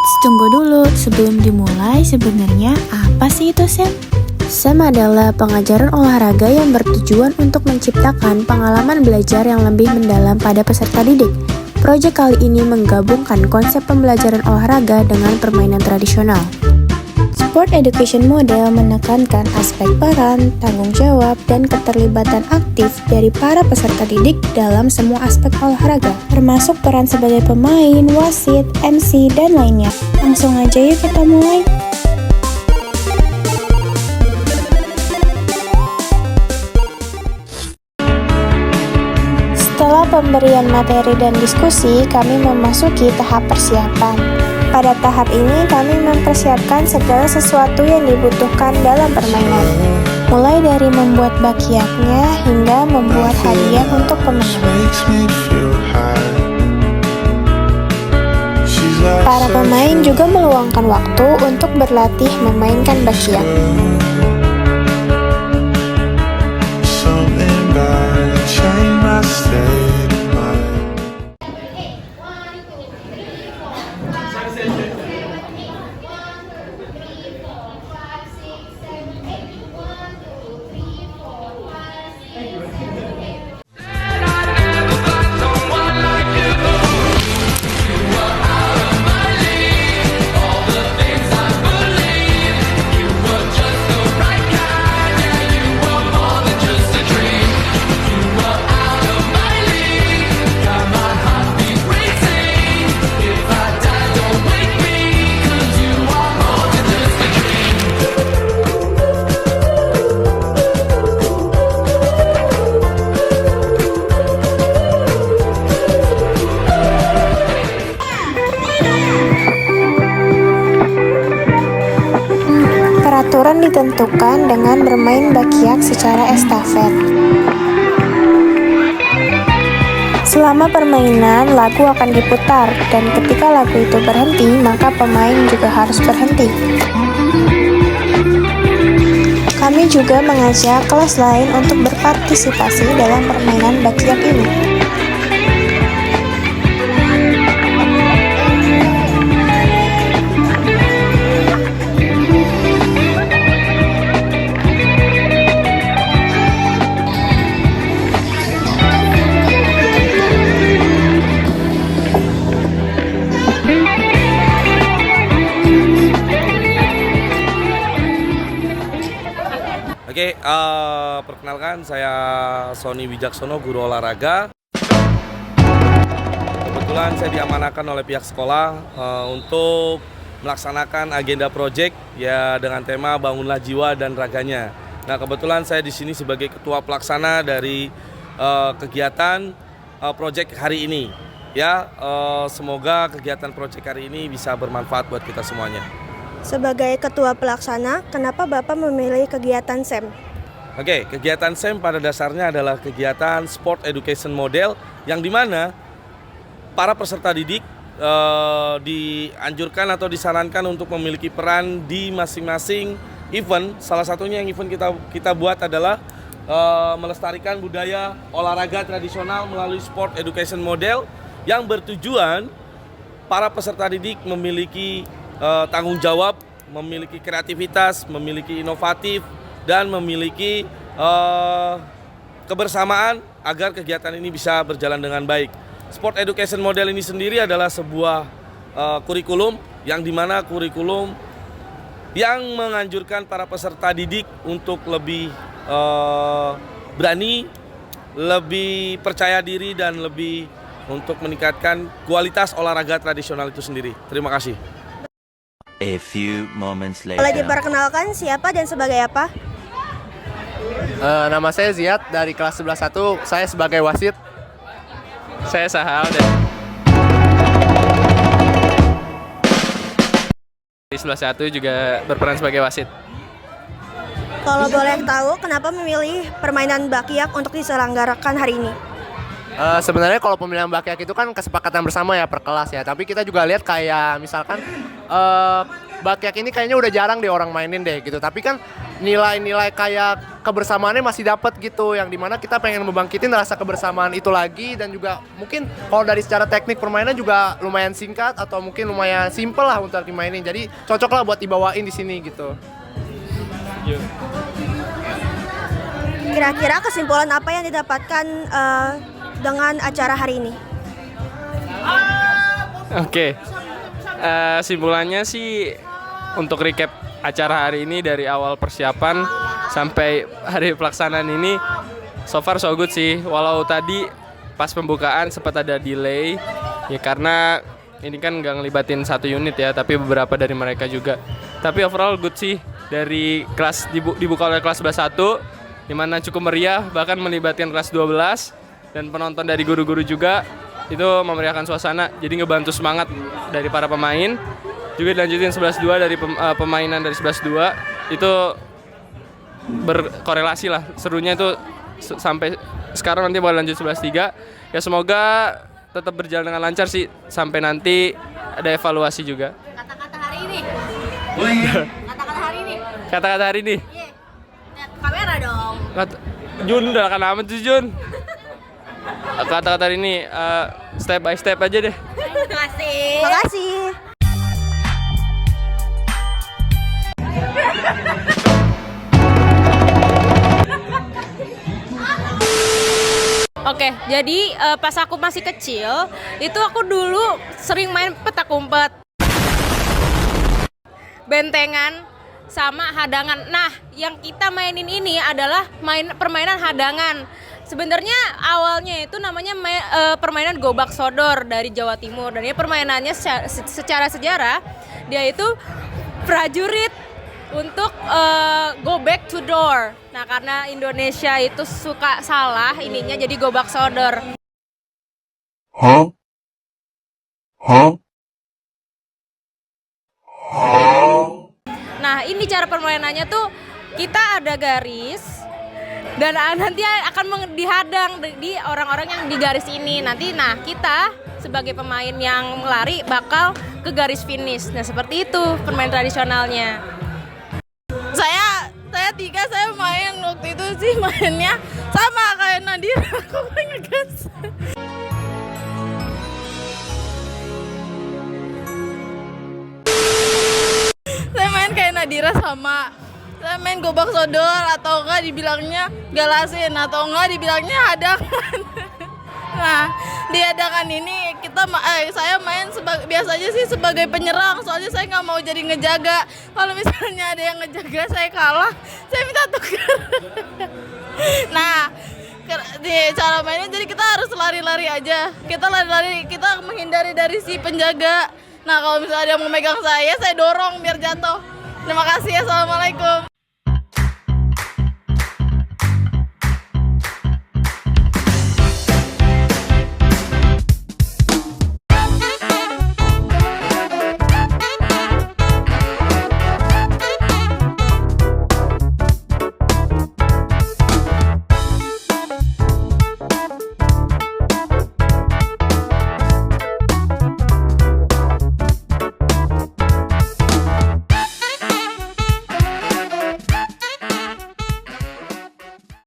Eits, tunggu dulu. Sebelum dimulai, sebenarnya apa sih itu SEM? SEM adalah pengajaran olahraga yang bertujuan untuk menciptakan pengalaman belajar yang lebih mendalam pada peserta didik. Proyek kali ini menggabungkan konsep pembelajaran olahraga dengan permainan tradisional. Sport Education Model menekankan aspek peran, tanggung jawab, dan keterlibatan aktif dari para peserta didik dalam semua aspek olahraga, termasuk peran sebagai pemain, wasit, MC, dan lainnya. Langsung aja yuk kita mulai. Setelah pemberian materi dan diskusi, kami memasuki tahap persiapan. Pada tahap ini, kami mempersiapkan segala sesuatu yang dibutuhkan dalam permainan, mulai dari membuat bakiaknya hingga membuat hadiah untuk pemenang. Para pemain juga meluangkan waktu untuk berlatih memainkan bakiak. Peraturan ditentukan dengan bermain bakiak secara estafet. Selama permainan, lagu akan diputar, dan ketika lagu itu berhenti, maka pemain juga harus berhenti. Kami juga mengajak kelas lain untuk berpartisipasi dalam permainan bakiak ini. Oke, perkenalkan saya Sony Wijaksono, guru olahraga. Kebetulan saya diamanahkan oleh pihak sekolah untuk melaksanakan agenda proyek ya dengan tema Bangunlah Jiwa dan Raganya. Nah, kebetulan saya di sini sebagai ketua pelaksana dari kegiatan proyek hari ini. Ya, semoga kegiatan proyek hari ini bisa bermanfaat buat kita semuanya. Sebagai ketua pelaksana, kenapa Bapak memilih kegiatan SEM? Oke, kegiatan SEM pada dasarnya adalah kegiatan Sport Education Model yang dimana para peserta didik dianjurkan atau disarankan untuk memiliki peran di masing-masing event. Salah satunya yang event kita buat adalah melestarikan budaya olahraga tradisional melalui Sport Education Model yang bertujuan para peserta didik memiliki tanggung jawab, memiliki kreativitas, memiliki inovatif, dan memiliki kebersamaan agar kegiatan ini bisa berjalan dengan baik. Sport Education Model ini sendiri adalah sebuah kurikulum yang dimana kurikulum yang menganjurkan para peserta didik untuk lebih berani, lebih percaya diri, dan lebih untuk meningkatkan kualitas olahraga tradisional itu sendiri. Terima kasih. A few moments later. Boleh diperkenalkan siapa dan sebagai apa? Nama saya Ziad dari kelas 11-1. Saya sebagai wasit. Saya Sahal dari 11-1 juga berperan sebagai wasit. Kalau boleh tahu, kenapa memilih permainan bakiak untuk diselenggarakan hari ini? Sebenarnya kalau pemilihan bakiak itu kan kesepakatan bersama ya per kelas ya. Tapi kita juga lihat kayak misalkan bakiak ini kayaknya udah jarang deh orang mainin deh gitu. Tapi kan nilai-nilai kayak kebersamaannya masih dapat gitu, yang dimana kita pengen membangkitin rasa kebersamaan itu lagi. Dan juga mungkin kalau dari secara teknik permainan juga lumayan singkat atau mungkin lumayan simple lah untuk dimainin, jadi cocok lah buat dibawain di sini gitu. Kira-kira kesimpulan apa yang didapatkan dengan acara hari ini? Oke, simpulannya sih untuk recap acara hari ini dari awal persiapan sampai hari pelaksanaan ini, so far so good sih. Walau tadi pas pembukaan sempat ada delay, ya karena ini kan nggak ngelibatin satu unit ya, tapi beberapa dari mereka juga. Tapi overall good sih, dari kelas dibuka oleh kelas 11-1, dimana cukup meriah, bahkan melibatkan kelas 12, dan penonton dari guru-guru juga, itu memeriahkan suasana, jadi ngebantu semangat dari para pemain. Juga dilanjutin 11-2 dari pemainan dari 11-2, itu berkorelasi lah, serunya itu sampai sekarang. Nanti bakal lanjut 11-3, ya semoga tetap berjalan dengan lancar sih, sampai nanti ada evaluasi juga. Kata-kata hari ini. Kata-kata hari ini. Kata-kata hari ini. Iya. Lihat kamera dong. Jun, udah kan amat sih Jun. Kata-kata hari ini step by step aja deh. Terima kasih. Makasih. Oke, jadi pas aku masih kecil, itu aku dulu sering main petak umpet, bentengan, sama hadangan. Nah, yang kita mainin ini adalah permainan hadangan. Sebenarnya awalnya itu namanya permainan gobak sodor dari Jawa Timur. Dan dia permainannya secara sejarah, dia itu prajurit untuk go back to door. Nah, karena Indonesia itu suka salah ininya, jadi gobak sodor. Nah, ini cara permainannya tuh kita ada garis dan nanti akan dihadang di orang-orang yang di garis ini. Nanti kita sebagai pemain yang lari bakal ke garis finish. Nah, seperti itu permainan tradisionalnya. Saya saya main waktu itu sih, mainnya sama kayak Nadira, aku ngegas. Saya main kayak Nadira sama. Saya main gobak sodor atau enggak dibilangnya galasin atau enggak dibilangnya hadangan. Nah, di hadangan ini saya main biasanya sih sebagai penyerang, soalnya saya nggak mau jadi ngejaga. Kalau misalnya ada yang ngejaga saya kalah, saya minta tukar. Nah, di cara mainnya jadi kita harus lari-lari aja. Kita lari-lari, kita menghindari dari si penjaga. Nah, kalau misalnya ada yang memegang saya dorong biar jatuh. Terima kasih, assalamualaikum.